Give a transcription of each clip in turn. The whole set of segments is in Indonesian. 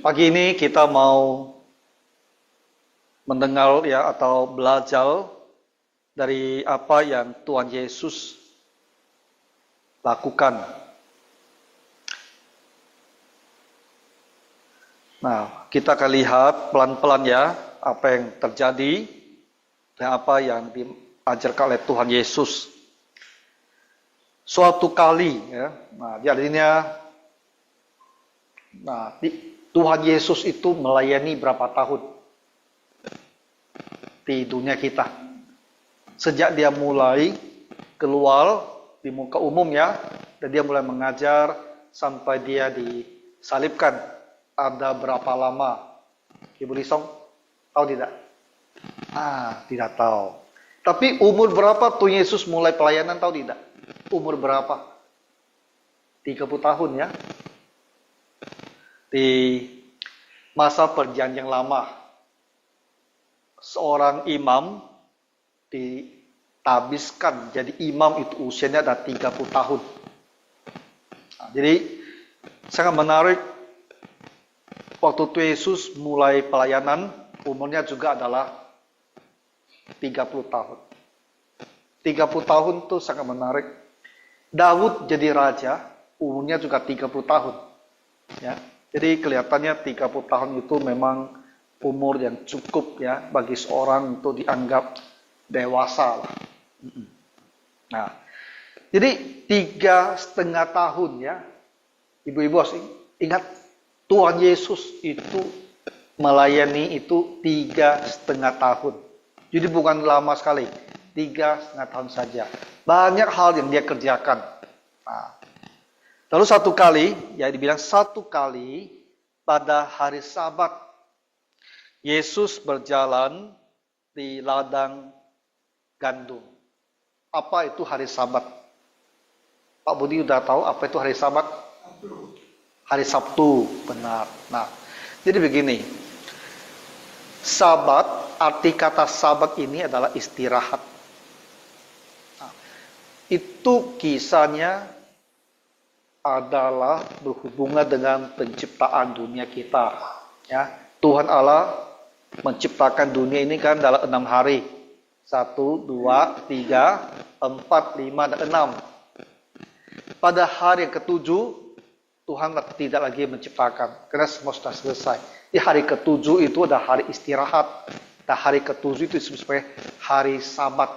Pagi ini kita mau mendengar ya atau belajar dari apa yang Tuhan Yesus lakukan. Nah, kita akan lihat pelan-pelan ya apa yang terjadi dan apa yang diajarkan oleh Tuhan Yesus. Suatu kali ya, jadinya Tuhan Yesus itu melayani berapa tahun di dunia kita. Sejak dia mulai keluar di muka umum ya, dan dia mulai mengajar sampai dia disalibkan. Ada berapa lama? Ibu Lisong, tahu tidak? Tidak tahu. Tapi umur berapa Tuhan Yesus mulai pelayanan, tahu tidak? Umur berapa? 30 tahun ya. Di masa perjanjian lama, seorang imam ditabiskan jadi imam itu usianya ada 30 tahun. Jadi sangat menarik. Waktu Tuhan Yesus mulai pelayanan, umurnya juga adalah 30 tahun. 30 tahun itu sangat menarik. Daud jadi raja, umurnya juga 30 tahun. Ya. Jadi kelihatannya 30 tahun itu memang umur yang cukup ya bagi seorang untuk dianggap dewasa lah. Nah, jadi 3,5 tahun ya, ibu-ibu harus ingat Tuhan Yesus itu melayani itu 3,5 tahun. Jadi bukan lama sekali, 3,5 tahun saja. Banyak hal yang dia kerjakan. Lalu satu kali, ya dibilang satu kali pada hari Sabat, Yesus berjalan di ladang gandum. Apa itu hari Sabat? Pak Budi udah tahu apa itu hari Sabat? Hari Sabtu, benar. Nah, jadi begini. Sabat, arti kata Sabat ini adalah istirahat. Nah, itu kisahnya adalah berhubungan dengan penciptaan dunia kita. Ya, Tuhan Allah menciptakan dunia ini kan dalam 6 hari. 1, 2, 3, 4, 5, dan 6. Pada hari yang ke-7, Tuhan tidak lagi menciptakan, karena semua sudah selesai. Di hari ke-7 itu ada hari istirahat. Dan hari ke-7 itu disebut sebagai hari Sabat.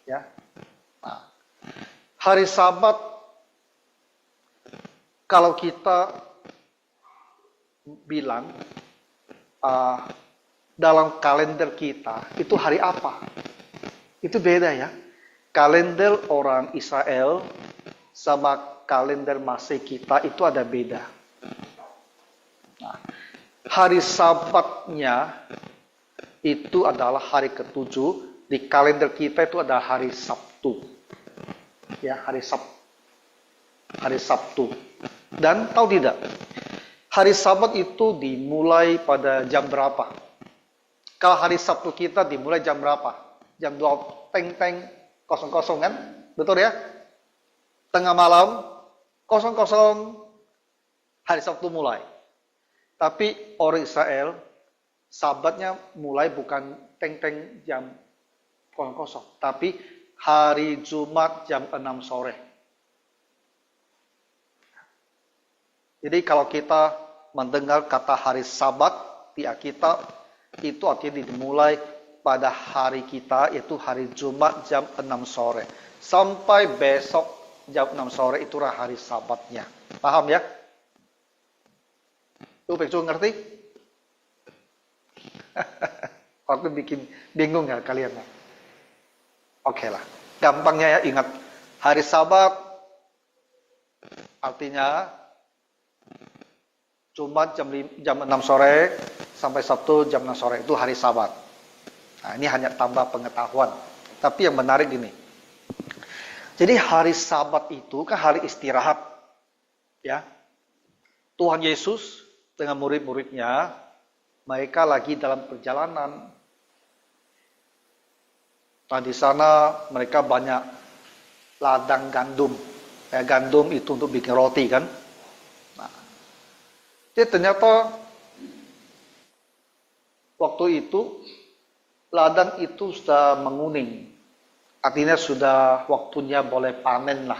Ya. Nah, hari Sabat, kalau kita bilang dalam kalender kita, itu hari apa? Itu beda ya. Kalender orang Israel sama kalender Masehi kita itu ada beda. Nah, hari Sabatnya itu adalah hari ke-7. Di kalender kita itu ada hari Sabtu. Ya, hari Sabtu. Dan tahu tidak? Hari Sabat itu dimulai pada jam berapa? Kalau hari Sabtu kita dimulai jam berapa? Jam 2 teng-teng 00 kan? Betul ya? Tengah malam 00 hari Sabtu mulai. Tapi orang Israel Sabatnya mulai bukan teng-teng jam 00, tapi hari Jumat jam 6 sore. Jadi kalau kita mendengar kata hari Sabat di Alkitab, itu artinya dimulai pada hari kita, yaitu hari Jumat jam 6 sore. Sampai besok jam 6 sore itulah hari Sabatnya. Paham ya? Itu Pekcu ngerti? Waktu bikin bingung ya kalian? Oke lah. Gampangnya ya ingat. Hari Sabat artinya Jumat jam 6 sore sampai Sabtu jam 6 sore itu hari Sabat. Nah, ini hanya tambah pengetahuan. Tapi yang menarik gini. Jadi hari Sabat itu kan hari istirahat. Ya. Tuhan Yesus dengan murid-muridnya, mereka lagi dalam perjalanan. Nah, di sana mereka banyak ladang gandum. Gandum itu untuk bikin roti kan. Nah, jadi ternyata waktu itu ladang itu sudah menguning. Artinya sudah waktunya boleh panen lah.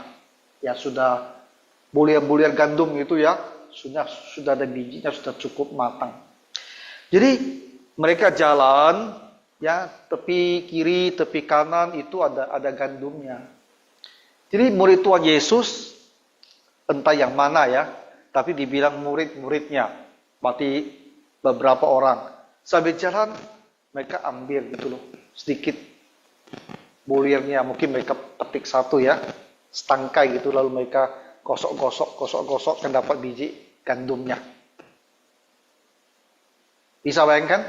Ya sudah bulir-bulir gandum itu ya, sudah ada bijinya, sudah cukup matang. Jadi mereka jalan, ya tepi kiri, tepi kanan itu ada gandumnya. Jadi murid Tuhan Yesus, entah yang mana ya, tapi dibilang murid-muridnya, berarti beberapa orang. Sambil jalan, mereka ambil gitu loh, sedikit bulirnya, mungkin mereka petik satu ya, setangkai gitu, lalu mereka gosok-gosok, kan dapat biji gandumnya. Bisa bayangkan?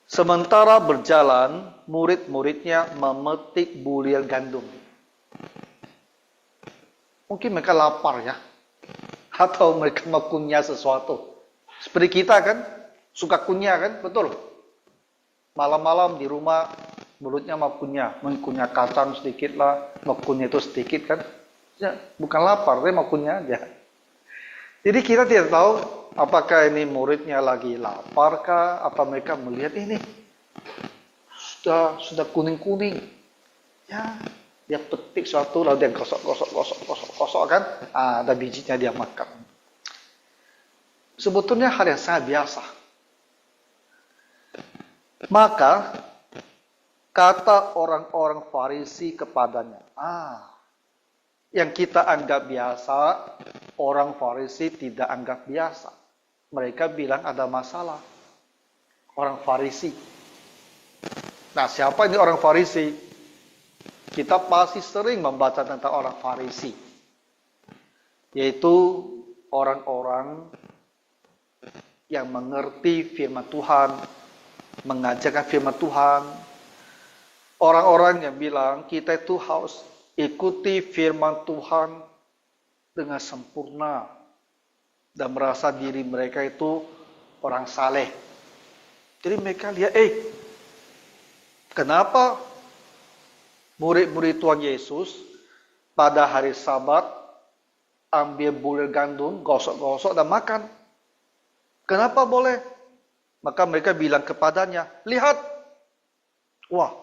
Sementara berjalan, murid-muridnya memetik bulir gandum. Mungkin mereka lapar ya, atau mereka mau kunyah sesuatu. Seperti kita kan, suka kunyah kan, betul? Malam-malam di rumah, mulutnya mau kunyah kacang sedikit lah, mau kunyah itu sedikit kan. Ya, bukan lapar, dia mau kunyah aja. Jadi kita tidak tahu apakah ini muridnya lagi lapar kah, atau mereka melihat ini sudah kuning-kuning. Ya, dia petik suatu lalu dia gosok kan, ada bijinya dia makan. Sebetulnya hal yang sangat biasa. Maka kata orang-orang Farisi kepadanya, yang kita anggap biasa, orang Farisi tidak anggap biasa. Mereka bilang ada masalah. Orang Farisi. Nah, siapa ini orang Farisi? Kita pasti sering membaca tentang orang Farisi. Yaitu orang-orang yang mengerti firman Tuhan, mengajarkan firman Tuhan. Orang-orang yang bilang kita itu harus ikuti firman Tuhan dengan sempurna dan merasa diri mereka itu orang saleh. Jadi mereka lihat, kenapa murid-murid Tuhan Yesus pada hari Sabat ambil bulir gandum, gosok-gosok dan makan? Kenapa boleh? Maka mereka bilang kepadanya, lihat, wah,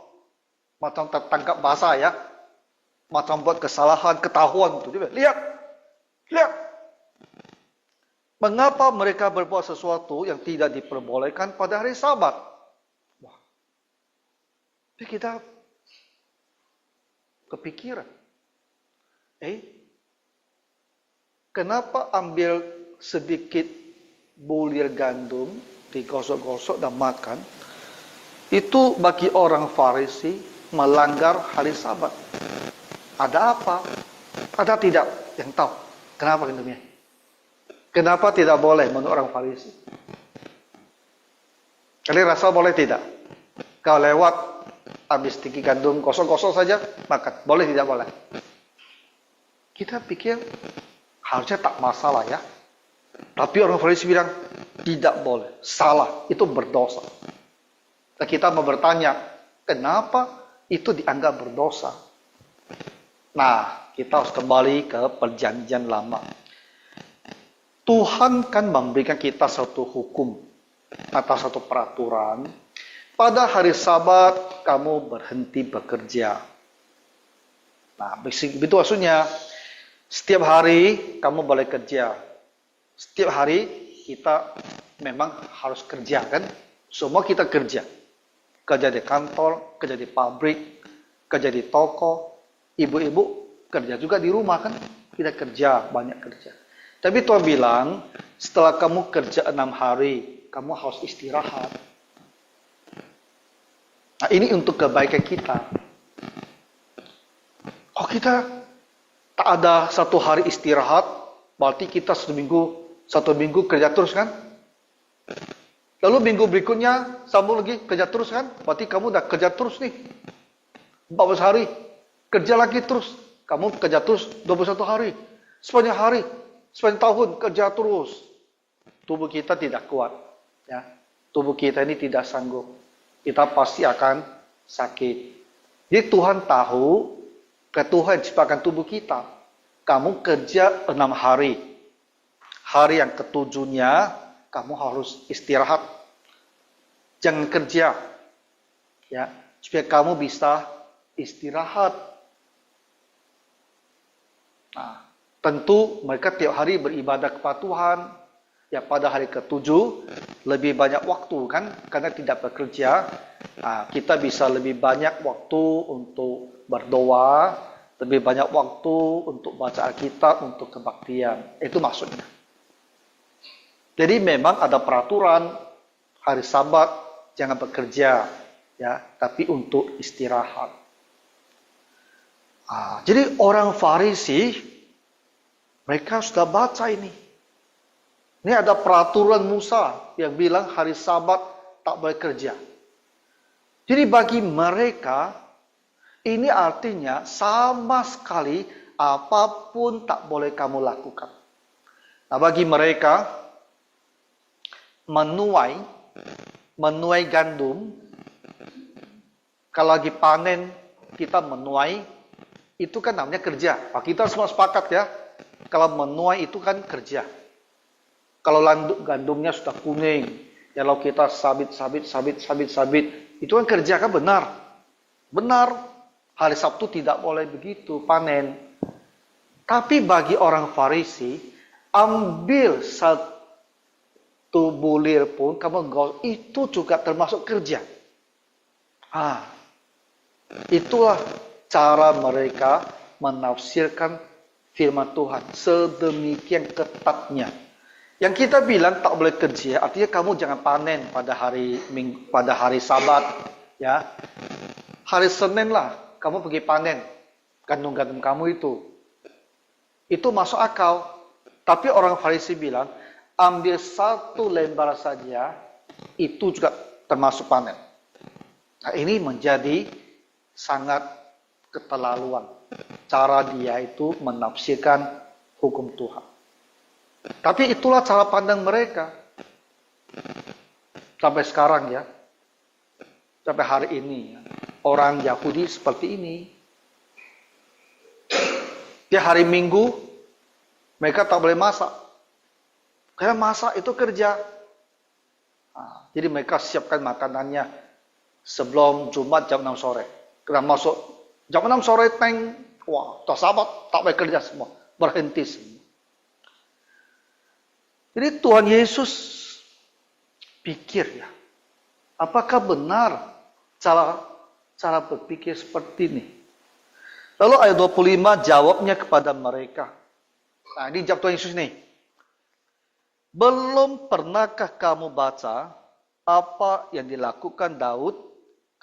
macam tertangkap basah ya, macam buat kesalahan, ketahuan itu. Lihat. Mengapa mereka berbuat sesuatu yang tidak diperbolehkan pada hari Sabat? Wah, jadi kita kepikiran. Kenapa ambil sedikit bulir gandum, digosok-gosok dan makan, itu bagi orang Farisi melanggar hari Sabat. Ada apa? Ada tidak yang tahu? Kenapa demikian? Kenapa tidak boleh menurut orang Farisi? Kalian rasa boleh tidak? Kalau lewat, habis sedikit gandum, gosok-gosok saja, makan. Boleh tidak boleh? Kita pikir harusnya tak masalah ya. Tapi orang Farisi bilang, tidak boleh. Salah, itu berdosa. Dan kita mau bertanya, kenapa itu dianggap berdosa? Nah, kita harus kembali ke perjanjian lama. Tuhan kan memberikan kita satu hukum atau satu peraturan. Pada hari Sabat, kamu berhenti bekerja. Nah, begitu maksudnya, setiap hari kamu boleh kerja. Setiap hari kita memang harus kerja kan? Semua kita kerja. Kerja di kantor, kerja di pabrik, kerja di toko. Ibu-ibu kerja juga di rumah kan? Kita kerja, banyak kerja. Tapi Tuhan bilang, setelah kamu kerja 6 hari, kamu harus istirahat. Nah, ini untuk kebaikan kita. Kalau kita tak ada satu hari istirahat, berarti kita satu minggu kerja terus kan? Lalu minggu berikutnya sambung lagi kerja terus kan? Berarti kamu udah kerja terus nih. 14 hari. Kerja lagi terus. Kamu kerja terus 21 hari. Sepanjang hari. Sepanjang tahun kerja terus. Tubuh kita tidak kuat. Ya. Tubuh kita ini tidak sanggup. Kita pasti akan sakit. Jadi Tuhan tahu, Tuhan ciptakan tubuh kita. Kamu kerja 6 hari. Hari yang ketujuhnya, kamu harus istirahat. Jangan kerja. Ya, supaya kamu bisa istirahat. Nah, tentu mereka tiap hari beribadah kepada Tuhan. Ya, pada hari ke-7 lebih banyak waktu kan, karena tidak bekerja. Nah, kita bisa lebih banyak waktu untuk berdoa, lebih banyak waktu untuk baca Alkitab, untuk kebaktian. Itu maksudnya. Jadi memang ada peraturan hari Sabat jangan bekerja, ya, tapi untuk istirahat. Jadi orang Farisi mereka sudah baca ini. Ini ada peraturan Musa yang bilang hari Sabat tak boleh kerja. Jadi bagi mereka, ini artinya sama sekali apapun tak boleh kamu lakukan. Nah, bagi mereka, menuai gandum, kalau lagi panen, kita menuai, itu kan namanya kerja. Kita semua sepakat ya, kalau menuai itu kan kerja. Kalau gandumnya sudah kuning, ya kalau kita sabit, itu kan kerja kan benar. Benar, hari Sabtu tidak boleh begitu, panen. Tapi bagi orang Farisi, ambil satu bulir pun, kamu itu juga termasuk kerja. Itulah cara mereka menafsirkan firman Tuhan sedemikian ketatnya. Yang kita bilang tak boleh kerja, artinya kamu jangan panen pada hari Sabat, ya. Hari Senin lah, kamu pergi panen gandum-gandum kamu itu. Itu masuk akal. Tapi orang Farisi bilang, ambil satu lembar saja, itu juga termasuk panen. Nah, ini menjadi sangat keterlaluan. Cara dia itu menafsirkan hukum Tuhan. Tapi itulah cara pandang mereka. Sampai sekarang ya. Sampai hari ini. Orang Yahudi seperti ini. Di hari Minggu, mereka tak boleh masak. Karena masak itu kerja. Jadi mereka siapkan makanannya sebelum Jumat jam 6 sore. Karena masuk jam 6 sore, wah, Sabat, tak boleh kerja semua. Berhenti semua. Jadi Tuhan Yesus pikir ya, apakah benar cara berpikir seperti ini? Lalu ayat 25 jawabnya kepada mereka. Nah, ini jawab Tuhan Yesus nih. Belum pernahkah kamu baca apa yang dilakukan Daud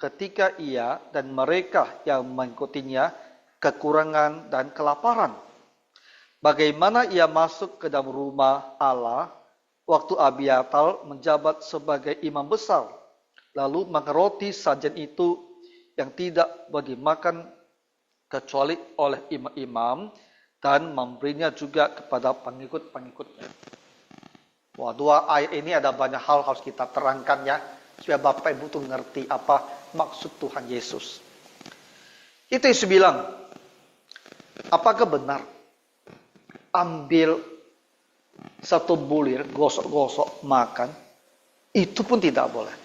ketika ia dan mereka yang mengikutinya kekurangan dan kelaparan? Bagaimana ia masuk ke dalam rumah Allah waktu Abiathar menjabat sebagai imam besar, lalu mengeroti sajian itu yang tidak boleh dimakan kecuali oleh imam-imam dan memberinya juga kepada pengikut-pengikutnya. Wah, dua ayat ini ada banyak hal harus kita terangkan ya, supaya Bapak Ibu tuh ngerti apa maksud Tuhan Yesus. Itu Yesus bilang, apakah benar ambil satu bulir, gosok-gosok, makan, itu pun tidak boleh.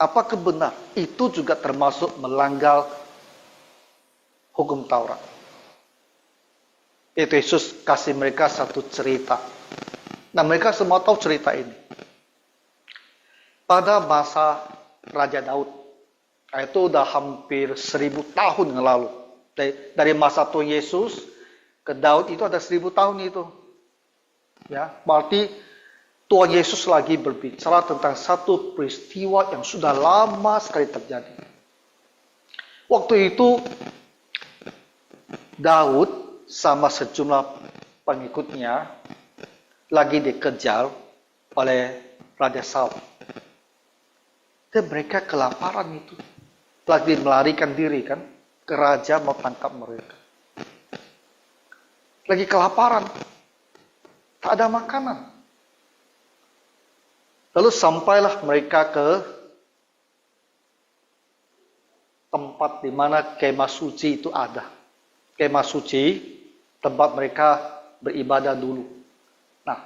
Apakah benar? Itu juga termasuk melanggar hukum Taurat. Itu Yesus kasih mereka satu cerita. Nah, mereka semua tahu cerita ini. Pada masa Raja Daud, itu udah hampir 1000 tahun yang lalu. Dari masa Tuhan Yesus ke Daud itu ada 1000 tahun itu. Ya, berarti Tuhan Yesus lagi berbicara tentang satu peristiwa yang sudah lama sekali terjadi. Waktu itu Daud sama sejumlah pengikutnya lagi dikejar oleh Raja Saul. Dan mereka kelaparan itu. Lagi melarikan diri kan, ke raja mau tangkap mereka. Lagi kelaparan. Tak ada makanan. Lalu sampailah mereka ke tempat di mana kemah suci itu ada. Kemah suci, tempat mereka beribadah dulu. Nah,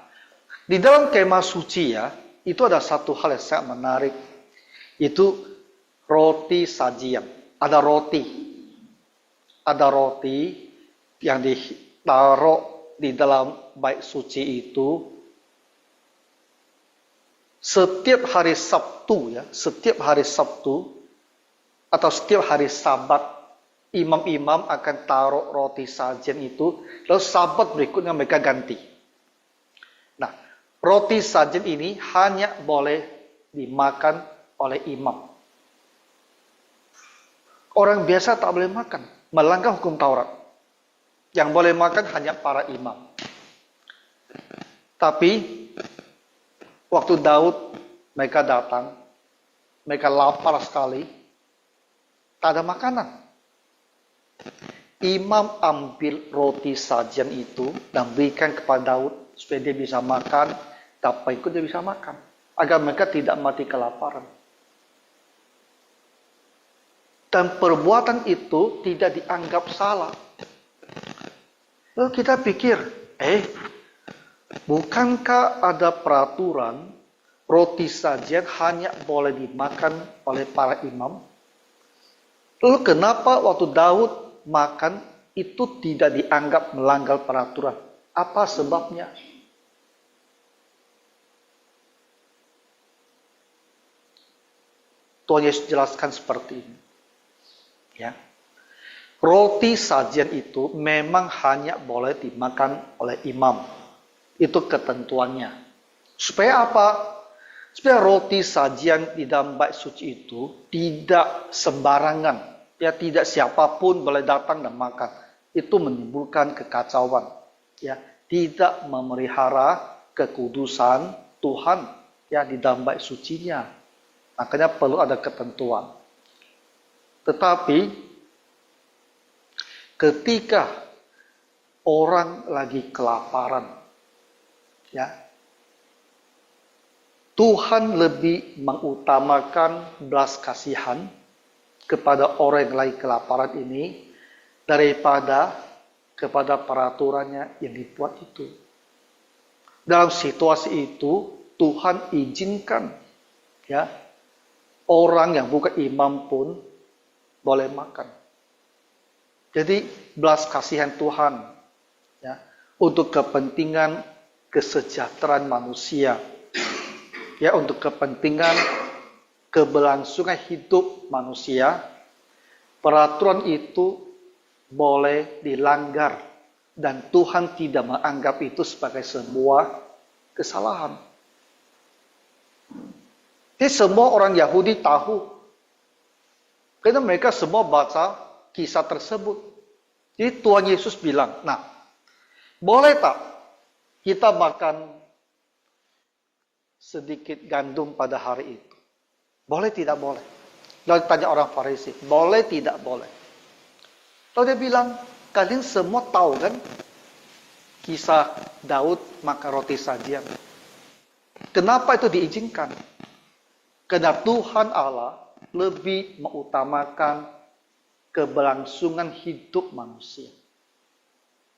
di dalam kemah suci ya, itu ada satu hal yang sangat menarik. Itu roti sajian. Ada roti. Ada roti yang ditaruh di dalam bait suci itu setiap hari Sabtu ya, setiap hari Sabtu atau setiap hari Sabat imam-imam akan taruh roti sajian itu, lalu Sabat berikutnya mereka ganti. Nah, roti sajian ini hanya boleh dimakan oleh imam. Orang biasa tak boleh makan, melanggar hukum Taurat. Yang boleh makan hanya para imam. Tapi waktu Daud mereka datang, mereka lapar sekali, tak ada makanan. Imam ambil roti sajian itu dan berikan kepada Daud supaya dia bisa makan, dan pengikut dia bisa makan, agar mereka tidak mati kelaparan. Dan perbuatan itu tidak dianggap salah. Lalu kita pikir, bukankah ada peraturan roti sajian hanya boleh dimakan oleh para imam? Lalu kenapa waktu Daud makan itu tidak dianggap melanggar peraturan? Apa sebabnya? Tuhan Yesus jelaskan seperti ini. Ya. Roti sajian itu memang hanya boleh dimakan oleh imam. Itu ketentuannya. Supaya apa? Supaya roti sajian di dalam bait suci itu tidak sembarangan. Ya, tidak siapapun boleh datang dan makan. Itu menimbulkan kekacauan. Ya, tidak memelihara kekudusan Tuhan ya di dalam bait sucinya. Makanya perlu ada ketentuan. Tetapi ketika orang lagi kelaparan, ya, Tuhan lebih mengutamakan belas kasihan kepada orang yang lagi kelaparan ini daripada kepada peraturannya yang dibuat itu. Dalam situasi itu Tuhan izinkan ya orang yang bukan imam pun boleh makan. Jadi belas kasihan Tuhan ya, untuk kepentingan kesejahteraan manusia, ya, untuk kepentingan keberlangsungan hidup manusia, peraturan itu boleh dilanggar dan Tuhan tidak menganggap itu sebagai sebuah kesalahan. Jadi semua orang Yahudi tahu, karena mereka semua baca kisah tersebut. Jadi Tuhan Yesus bilang, nah, boleh tak kita makan sedikit gandum pada hari itu? Boleh tidak boleh? Lalu tanya orang Farisi, boleh tidak boleh? Lalu dia bilang, kalian semua tahu kan kisah Daud makan roti sajian. Kenapa itu diizinkan? Karena Tuhan Allah lebih mengutamakan keberlangsungan hidup manusia,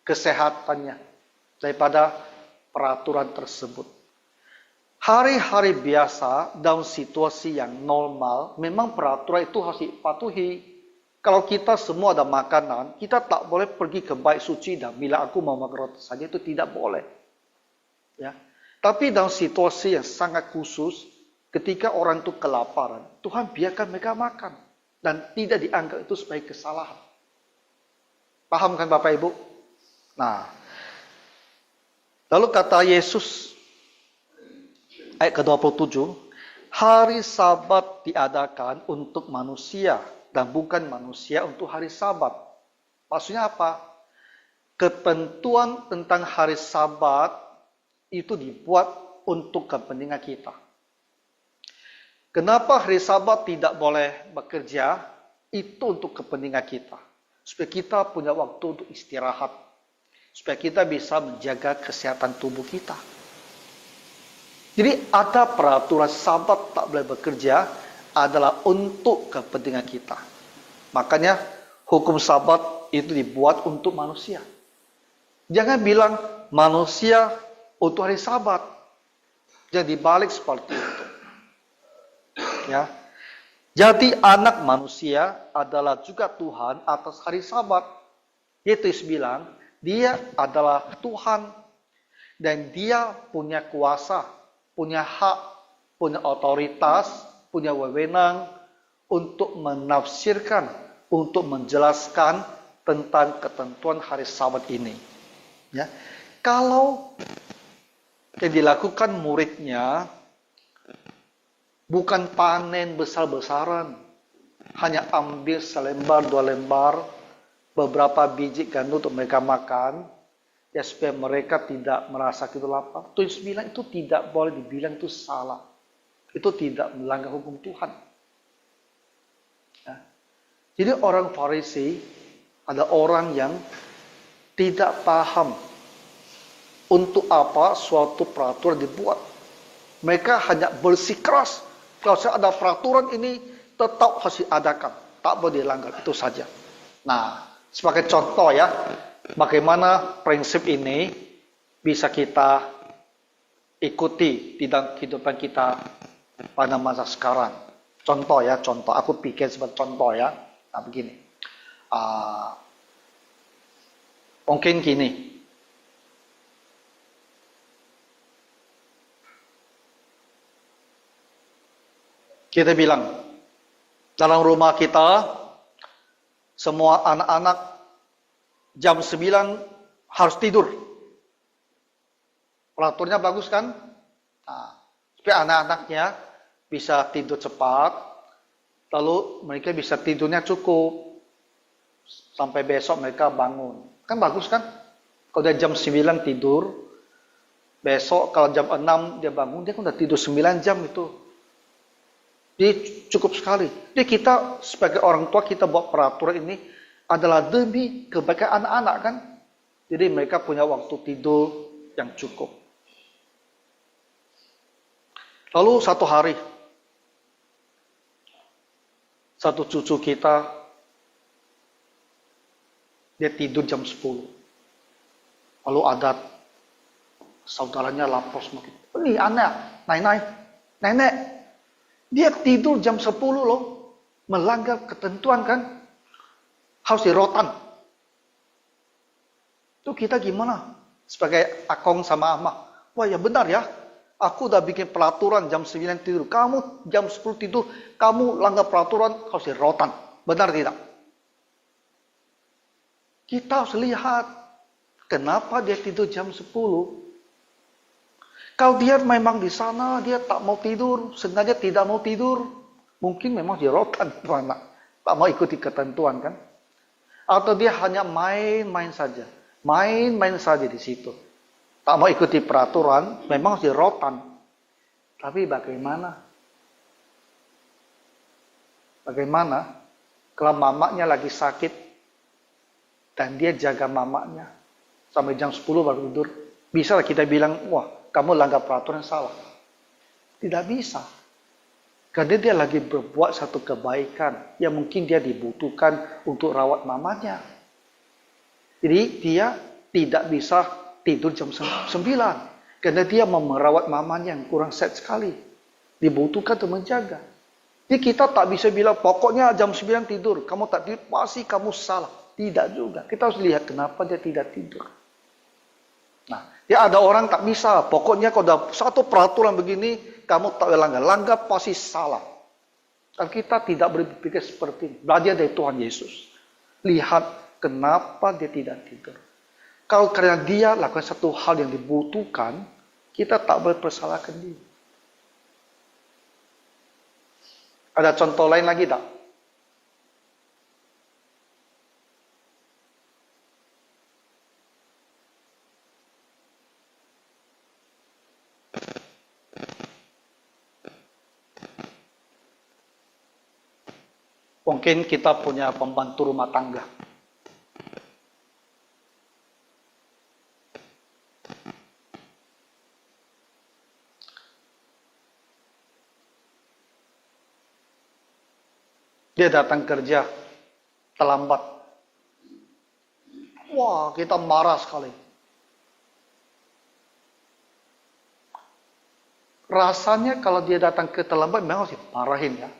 kesehatannya, daripada peraturan tersebut. Hari-hari biasa, dalam situasi yang normal, memang peraturan itu harus dipatuhi. Kalau kita semua ada makanan, kita tak boleh pergi ke bait suci dan bila aku mau makan roti saja, itu tidak boleh. Ya. Tapi dalam situasi yang sangat khusus, ketika orang itu kelaparan, Tuhan biarkan mereka makan. Dan tidak dianggap itu sebagai kesalahan. Paham kan Bapak Ibu? Nah, lalu kata Yesus, ayat ke-27, hari Sabat diadakan untuk manusia dan bukan manusia untuk hari Sabat. Maksudnya apa? Ketentuan tentang hari Sabat itu dibuat untuk kepentingan kita. Kenapa hari Sabat tidak boleh bekerja? Itu untuk kepentingan kita. Supaya kita punya waktu untuk istirahat. Supaya kita bisa menjaga kesehatan tubuh kita. Jadi ada peraturan Sabat tak boleh bekerja adalah untuk kepentingan kita. Makanya hukum Sabat itu dibuat untuk manusia. Jangan bilang manusia untuk hari Sabat. Jadi balik seperti itu. Ya. Jadi anak manusia adalah juga Tuhan atas hari Sabat. Yesus bilang, dia adalah Tuhan dan dia punya kuasa, punya hak, punya otoritas, punya wewenang untuk menafsirkan, untuk menjelaskan tentang ketentuan hari Sabat ini. Ya. Kalau yang dilakukan muridnya bukan panen besar-besaran, hanya ambil selembar, 2 lembar, beberapa biji gandum untuk mereka makan, ya supaya mereka tidak merasa gitu lapar. Tuhan bilang itu tidak boleh dibilang itu salah. Itu tidak melanggar hukum Tuhan. Ya. Jadi orang Farisi ada orang yang tidak paham untuk apa suatu peraturan dibuat. Mereka hanya bersikeras. Kalau saya ada peraturan ini, tetap harus diadakan. Tak boleh dilanggar, itu saja. Nah, sebagai contoh ya, bagaimana prinsip ini bisa kita ikuti di dalam kehidupan kita pada masa sekarang. Contoh ya, contoh. Aku pikir sebagai contoh ya. Nah, begini. Mungkin gini. Kita bilang, dalam rumah kita, semua anak-anak jam 9 harus tidur. Peraturannya bagus kan? Nah, supaya anak-anaknya bisa tidur cepat, lalu mereka bisa tidurnya cukup, sampai besok mereka bangun. Kan bagus kan? Kalau dia jam 9 tidur, besok kalau jam 6 dia bangun, dia kan udah tidur 9 jam itu. Jadi cukup sekali. Jadi kita sebagai orang tua kita buat peraturan ini adalah demi kebaikan anak-anak kan. Jadi mereka punya waktu tidur yang cukup. Lalu satu hari, satu cucu kita, dia tidur jam 10. Lalu ada saudaranya lapor semakin. Ini anak, nenek. Dia tidur jam 10 loh. Melanggar ketentuan kan. Harus dirotan. Itu kita gimana? Sebagai akong sama amah. Wah ya benar ya. Aku udah bikin peraturan jam 9 tidur. Kamu jam 10 tidur. Kamu langgar peraturan harus dirotan. Benar tidak? Kita harus lihat. Kenapa dia tidur jam 10? Kalau dia memang di sana, dia tak mau tidur, sengaja tidak mau tidur, mungkin memang dia rotan, tak mau ikuti ketentuan kan? Atau dia hanya main-main saja di situ, tak mau ikuti peraturan, memang dia rotan. Tapi bagaimana? Kalau mamanya lagi sakit dan dia jaga mamanya sampai jam 10 baru tidur, bisa kita bilang, wah, kamu langgar peraturan salah. Tidak bisa. Karena dia lagi berbuat satu kebaikan yang mungkin dia dibutuhkan untuk rawat mamanya. Jadi dia tidak bisa tidur jam 9. Karena dia mau merawat mamanya yang kurang sehat sekali. Dibutuhkan untuk menjaga. Jadi kita tak bisa bilang pokoknya jam 9 tidur. Kamu tak tidur, pasti kamu salah. Tidak juga. Kita harus lihat kenapa dia tidak tidur. Nah, ya ada orang tak bisa. Pokoknya kalau ada satu peraturan begini, kamu tak langgar pasti salah. Dan kita tidak berpikir seperti ini. Belajar dari Tuhan Yesus. Lihat kenapa dia tidak tidur. Kalau karena dia lakukan satu hal yang dibutuhkan, kita tak boleh persalahkan dia. Ada contoh lain lagi tak? Mungkin kita punya pembantu rumah tangga. Dia datang kerja terlambat. Wah, kita marah sekali. rasanya kalau dia datang ke terlambat memang harus dimarahin ya.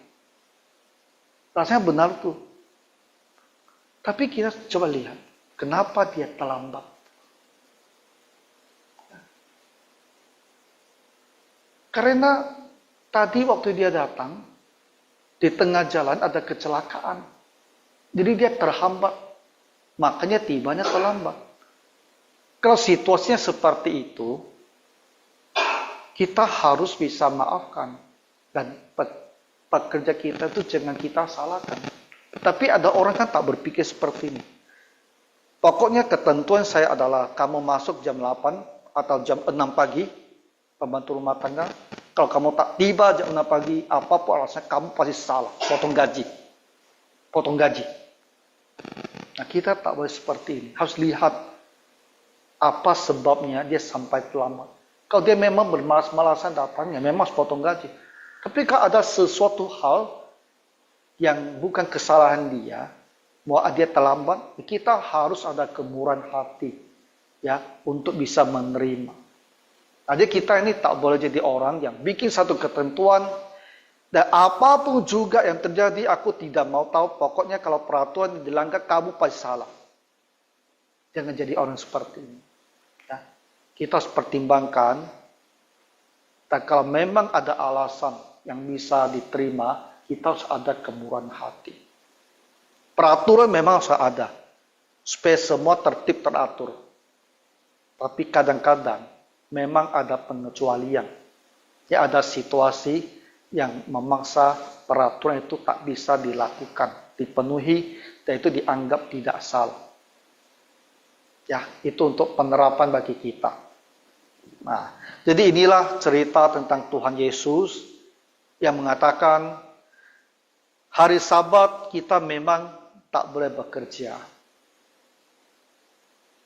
Rasanya benar tuh. Tapi kita coba lihat, kenapa dia terlambat? Karena tadi waktu dia datang, di tengah jalan ada kecelakaan. Jadi dia terhambat. Makanya tibanya terlambat. Kalau situasinya seperti itu, kita harus bisa maafkan. Dan pekerja kita itu jangan kita salahkan. Tapi ada orang kan tak berpikir seperti ini. Pokoknya ketentuan saya adalah kamu masuk jam 8 atau jam 6 pagi, pembantu rumah tangga. Kalau kamu tak tiba jam 6 pagi, apapun alasannya kamu pasti salah. Potong gaji. Potong gaji. Nah, kita tak boleh seperti ini. Harus lihat apa sebabnya dia sampai terlambat. Kalau dia memang bermalas-malasan datangnya, memang harus potong gaji. Tapi kalau ada sesuatu hal yang bukan kesalahan dia, bahwa dia terlambat, kita harus ada kemurahan hati ya untuk bisa menerima. Jadi kita ini tak boleh jadi orang yang bikin satu ketentuan dan apapun juga yang terjadi aku tidak mau tahu. Pokoknya kalau peraturan dilanggar kamu pasti salah. Jangan jadi orang seperti ini. Ya. Kita harus pertimbangkan. Dan kalau memang ada alasan yang bisa diterima, kita harus ada kemurahan hati. Peraturan memang harus ada. Supaya semua tertib teratur. Tapi kadang-kadang memang ada pengecualian. Ya, ada situasi yang memaksa peraturan itu tak bisa dilakukan, dipenuhi, dan itu dianggap tidak salah. Ya, itu untuk penerapan bagi kita. Nah, jadi inilah cerita tentang Tuhan Yesus yang mengatakan hari Sabat kita memang tak boleh bekerja.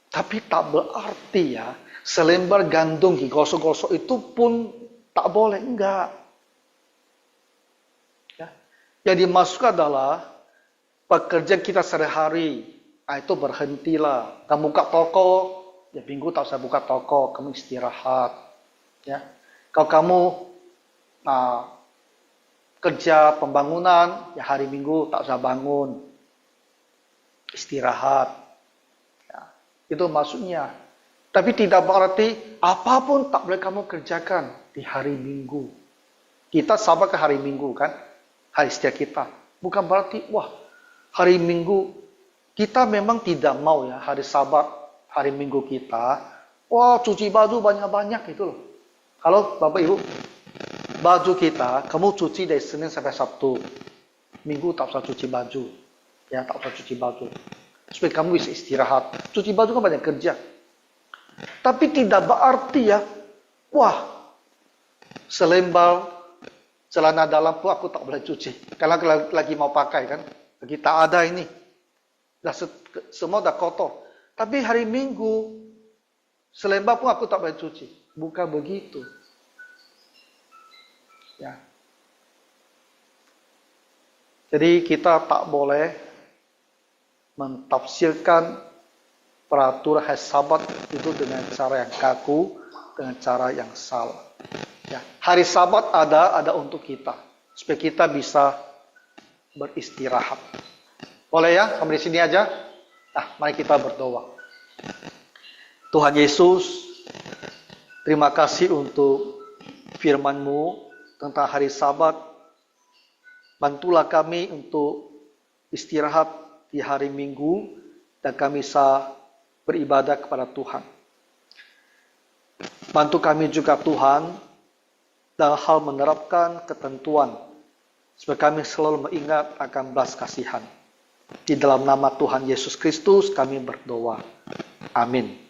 Tapi tak berarti ya selembar gandum digosok-gosok itu pun tak boleh, enggak. Ya. Yang dimaksud adalah pekerjaan kita sehari-hari, itu berhentilah. Kamu buka toko, ya minggu tak usah buka toko, kamu istirahat. Ya. Kalau kamu kerja pembangunan, ya hari Minggu tak usah bangun, istirahat. Ya. Itu maksudnya. Tapi tidak berarti apapun tak boleh kamu kerjakan di hari Minggu. Kita sabar ke hari Minggu kan, hari setia kita. Bukan berarti, wah hari Minggu kita memang tidak mau ya hari Sabat, hari Minggu kita, wah cuci baju banyak-banyak gitu loh. Kalau Bapak Ibu, baju kita, kamu cuci dari Senin sampai Sabtu. Minggu tak usah cuci baju. Ya, tak usah cuci baju. Supaya kamu bisa istirahat. Cuci baju kan banyak kerja. Tapi tidak berarti ya, wah, selembar celana dalam pun aku tak boleh cuci. Karena lagi mau pakai kan. Lagi tak ada ini. Semua dah kotor. Tapi hari Minggu, selembar pun aku tak boleh cuci. Bukan begitu. Ya. Jadi kita tak boleh mentafsirkan peraturan hari Sabat itu dengan cara yang kaku, dengan cara yang salah. Ya. Hari Sabat ada untuk kita. Supaya kita bisa beristirahat. Boleh ya, sampai di sini aja. Nah, mari kita berdoa. Tuhan Yesus, terima kasih untuk firman-Mu tentang hari Sabat. Bantulah kami untuk istirahat di hari Minggu dan kami bisa beribadah kepada Tuhan. Bantu kami juga Tuhan dalam hal menerapkan ketentuan supaya kami selalu mengingat akan belas kasihan. Di dalam nama Tuhan Yesus Kristus kami berdoa. Amin.